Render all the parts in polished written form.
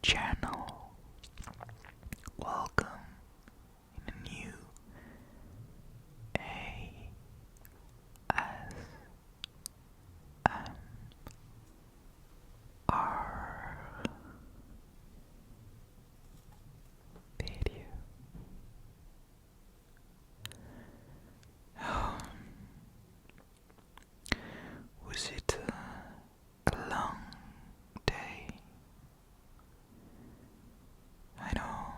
channel. Welcome in a new ASMR video. Was it a long day? I know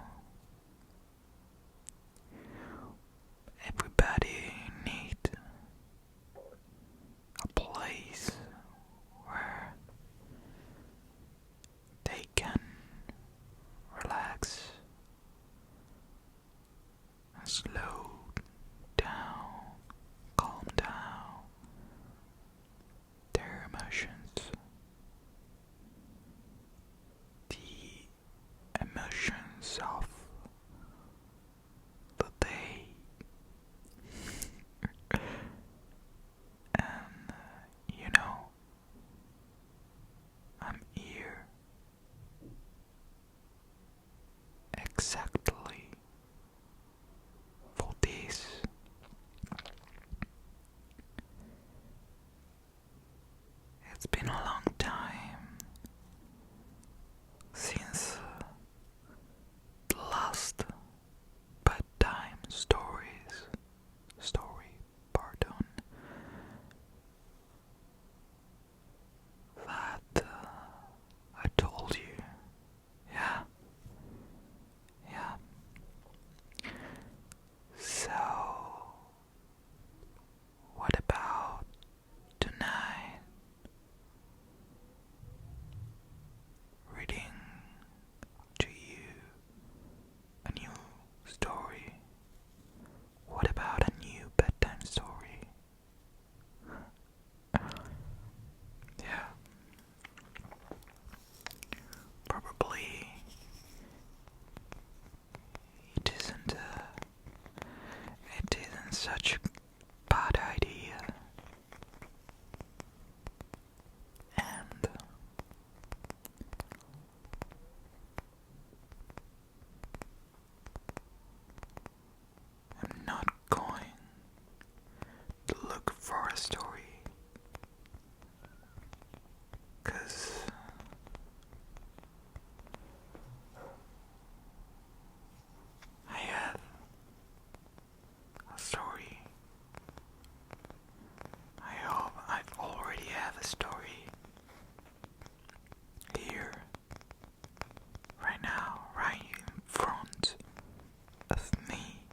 everybody needs a place where they can relax and slow down, calm down their emotions. The emotions of the day. And I'm here exactly for this. It's been a long time since the last bedtime story, pardon, that I told you. Yeah. So, what about tonight? Reading to you a new story. What about a new bedtime story? Yeah. Probably it isn't such a bad idea. And I'm not going to look for a story, 'cause I have a story. I've already have a story here, right now, right in front of me.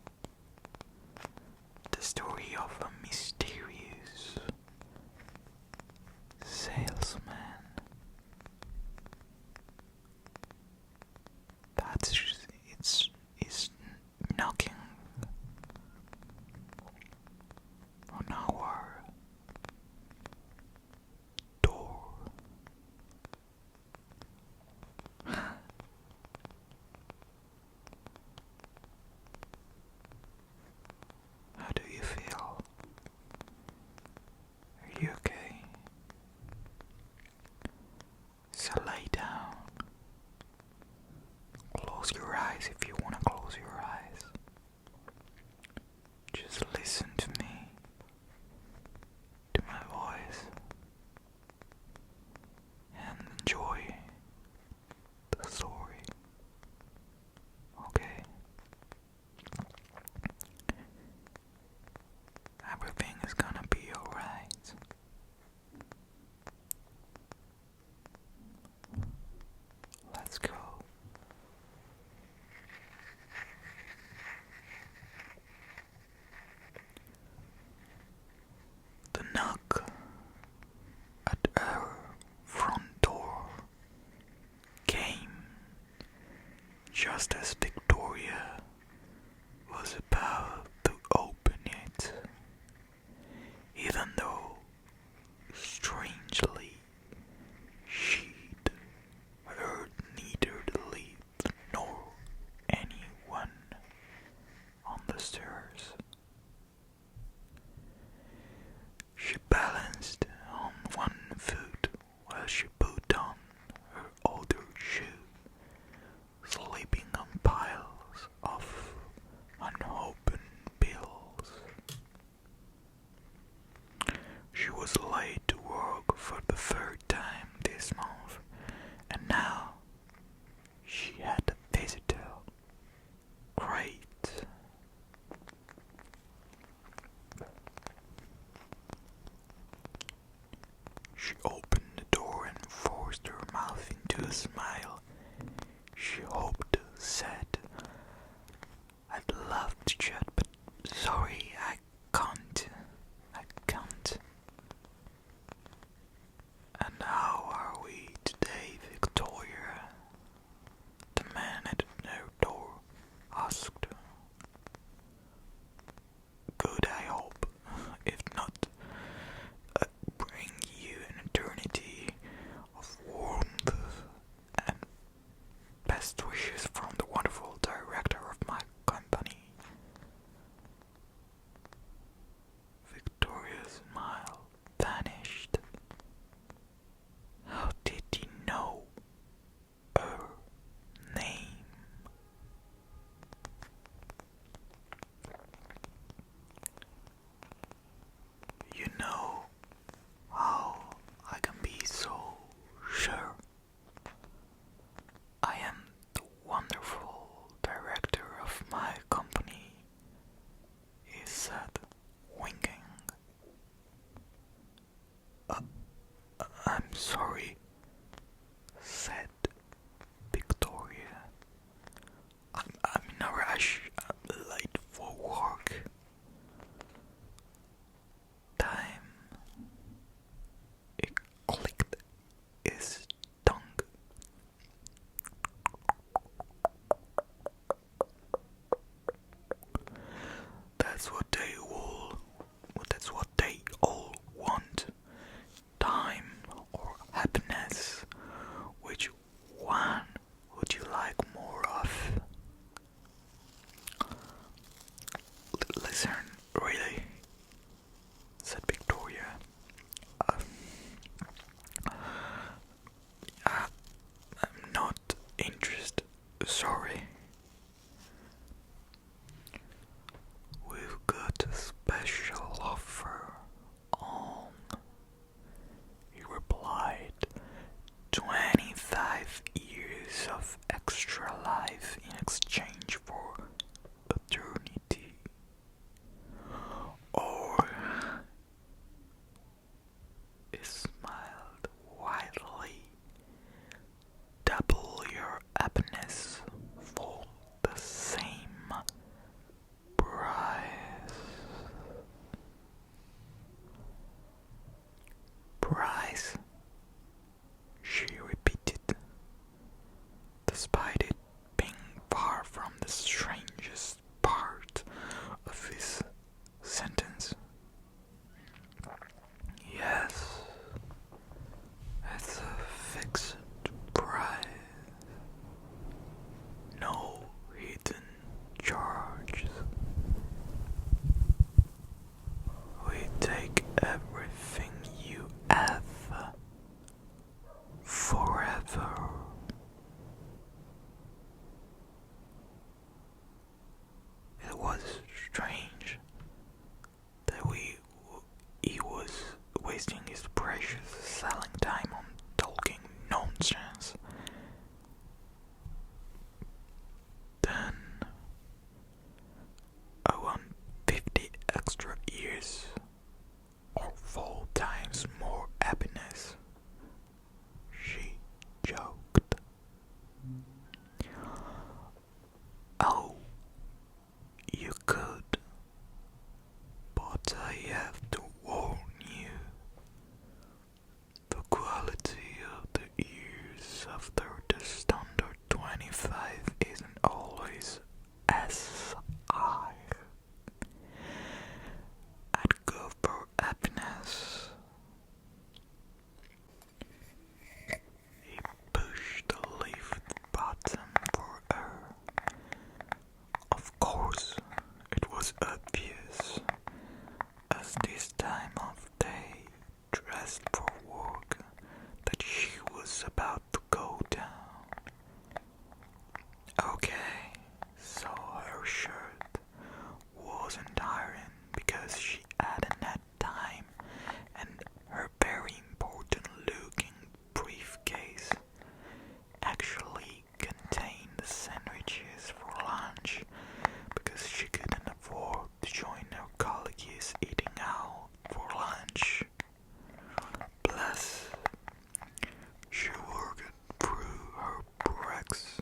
The story of a mysterious salesman is knocking on our door. How do you feel? Are you okay? So lay down. Close your eyes if you want to close your eyes. Just listen to me, to my voice, and enjoy the story. Okay? Everything is gonna be alright. Let's go. The knock at our front door came just as Victoria was about to open it, even though, strangely, she'd heard neither the lift nor anyone on the stairs. She balanced on one foot while she put on her other shoe sorry, said Victoria. I'm in a rush. I'm late for work. Time. It clicked his tongue. That's what they all want. Time or happiness. Which one would you like more of? Listen, really, said Victoria. I'm not interested. Sorry. We've got a special offer on, he replied. 25 years of extra life in exchange for eternity. Or, he smiled widely, double your happiness for the same price. Price, she repeated, despite it being far from the strangest part of his sentence. Yes, it's a fixed price. No hidden charges. We take everything you have forever. It was strange that he was wasting his precious selling time on talking nonsense. Then I want 50 extra years or 4 times more happiness, she joked. Oh, you could, but I have to warn you. The quality of the years after the standard 25 isn't always as high. I'd go for happiness. He pushed the lift button for her. Of course, it was obvious, as this time of day, dressed for work, that she was about to go down. Okay, so her shirt wasn't ironed because she hadn't had time, and her very important looking briefcase actually contained the sandwiches for lunch because she couldn't afford to join her colleagues eating out for lunch. Plus, she worked through her breaks,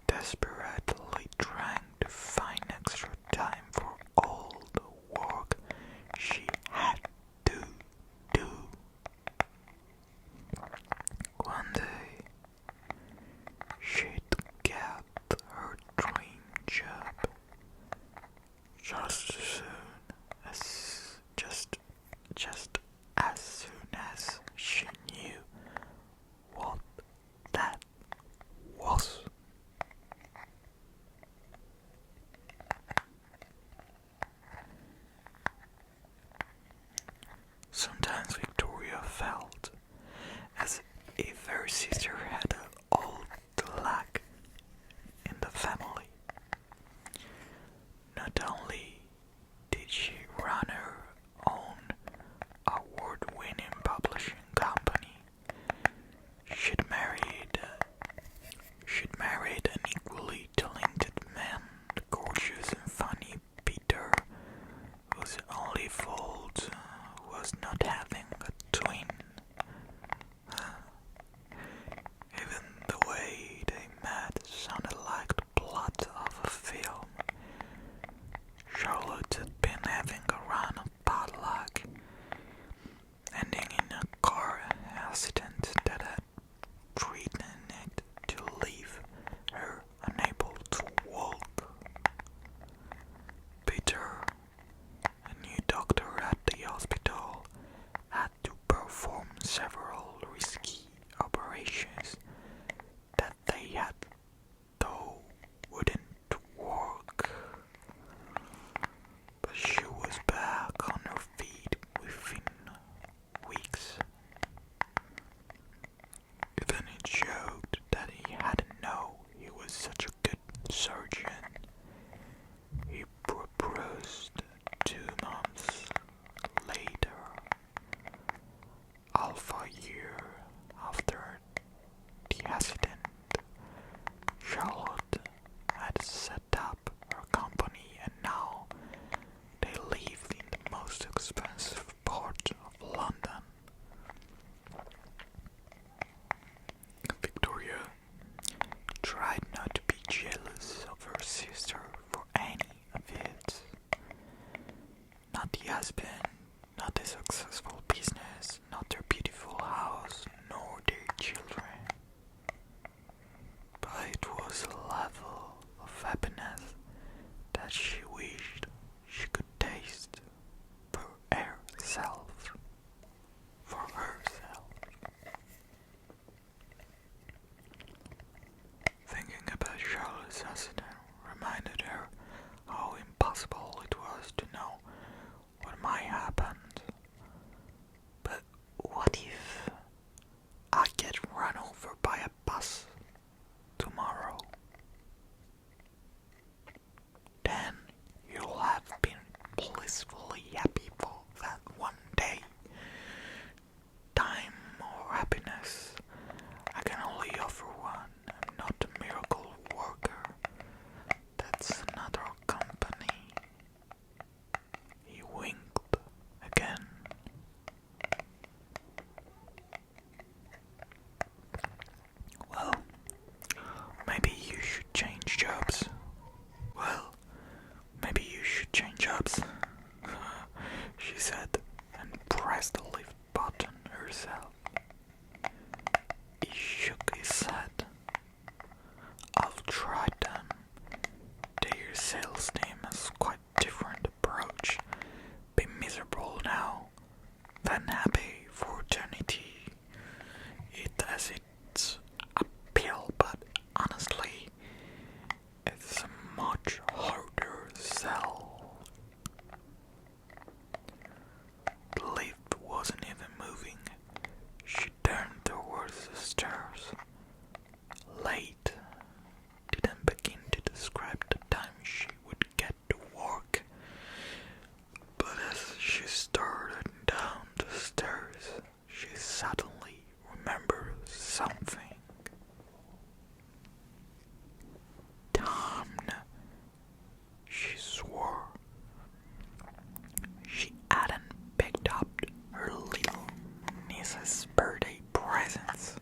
desperately trying to find extra time for all the work she had to do. One day, she'd get her dream job just as soon as she knew what that was. Sometimes Victoria felt as if her sister had all the luck in the family. Not only did she run her own award-winning publishing company, she'd married an equally talented man, the gorgeous and funny Peter, whose only fault was not having a twin. happiness. I can only offer one. I'm not a miracle worker. That's another company. He winked again. Well, maybe you should change jobs. Well, maybe you should change jobs, she said, and pressed the lift button herself. He shook his head. I've tried them. Their sales team has quite different approach. Be miserable now, then happy for eternity. It has its appeal, but honestly, it's a much harder sell. The lift wasn't even moving. She turned towards the stairs. Late didn't begin to describe the time she would get to work, but as she started down the stairs, she suddenly remembered something. Damn, she swore. She hadn't picked up her little niece's birthday presents.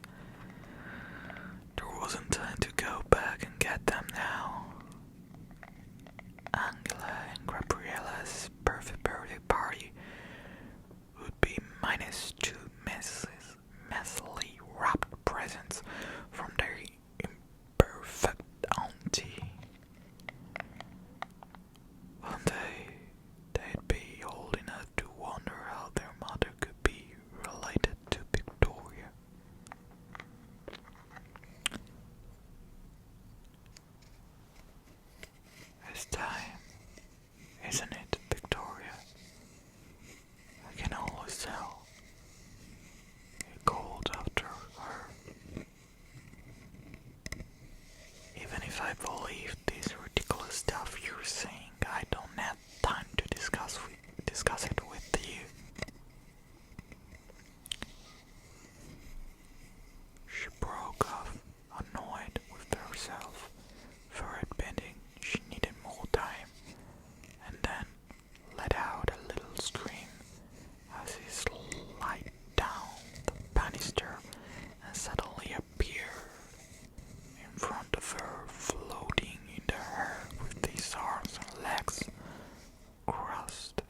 There wasn't time to go back and get them now. Angela and Gabriella's perfect birthday party would be minus two messily wrapped presents from their imperfect auntie. One day, they'd be old enough to wonder how their mother could be related to Victoria. It's time, isn't it, Victoria? I can always tell. He called after her. Even if I believe this ridiculous stuff you're saying, I don't have time to discuss it with you. She broke off, annoyed with herself for admitting she needed more time, and then let out a little scream as he slid down the banister and suddenly appeared in front of her, floating in the air with his arms and legs crossed.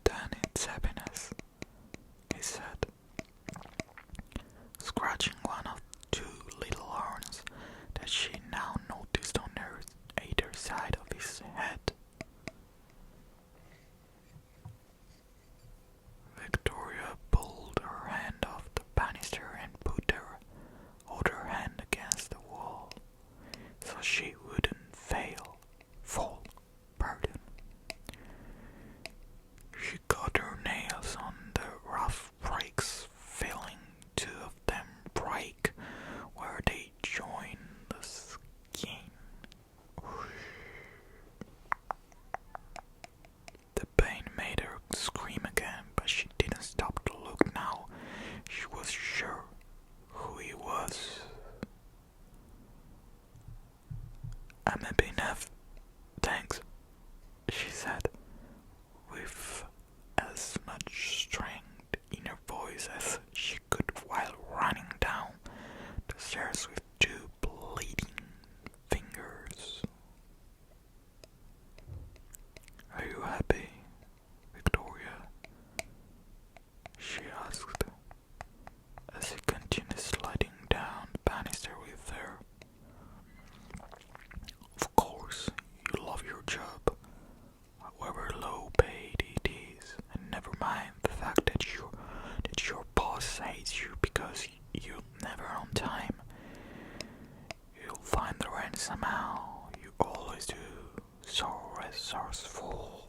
Then it's happiness, he said, scratching one of two little horns that she now noticed on either side of his head. Victoria pulled her hand off the banister and put her other hand against the wall so she wouldn't fall. She got her nails on the rough bricks, feeling two of them break where they join the skin. The pain made her scream again, but she didn't stop to look now. She was sure who he was. I'm happy enough, thanks, she said, with as much strength in her voice as she could while running down the stairs with two bleeding fingers. Are you happy, Victoria? She asked as he continued sliding down the banister with her. Of course, you love your job, however low paid it is, and never mind the fact that your boss hates you because you're never on time. You'll find the rent somehow. You always do. So resourceful.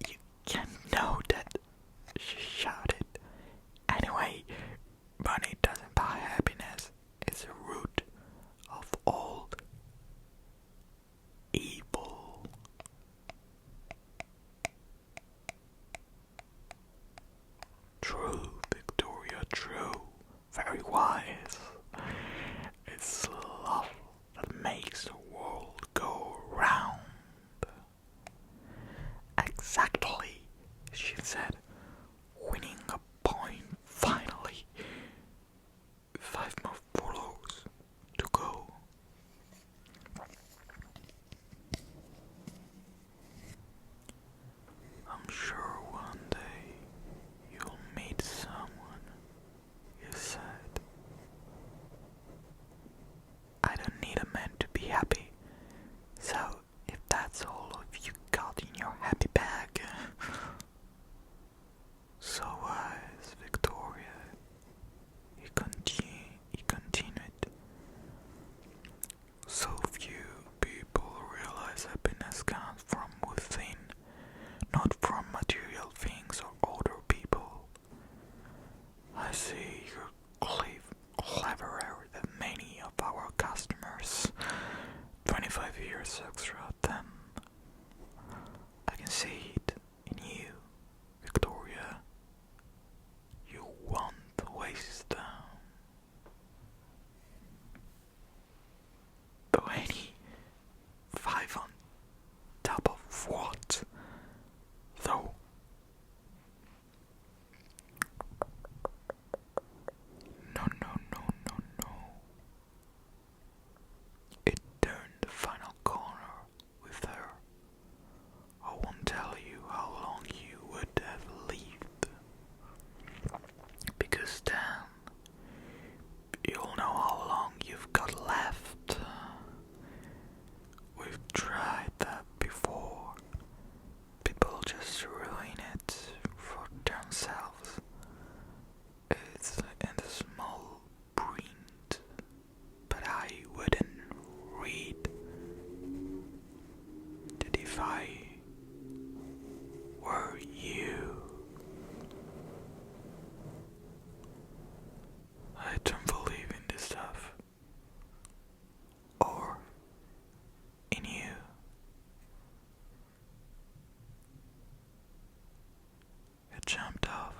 You True, Victoria, true. Very wise. It's love that makes the world go round. Exactly, she said, winning a point finally. 5 more follows to go. I'm sure one day you'll meet someone, you said. I don't need a man to be happy, so if that's all of you got in your happy bag, so wise, Victoria, he continued. So few people realize happiness comes from within, not from material things or other people. I see you're cleverer than many of our customers. 25 years extra than I can see it in you, Victoria. You won't waste them. 25 on top of what? Though. No, no, no, no, no. It turned the final corner with her. I won't tell you how long you would have lived, because then you'll know how long you've got left. We've tried that before. People just ruin it for themselves. It's in the small print, but I wouldn't read that if I were you. I don't believe in this stuff. Or in you. It jumped off.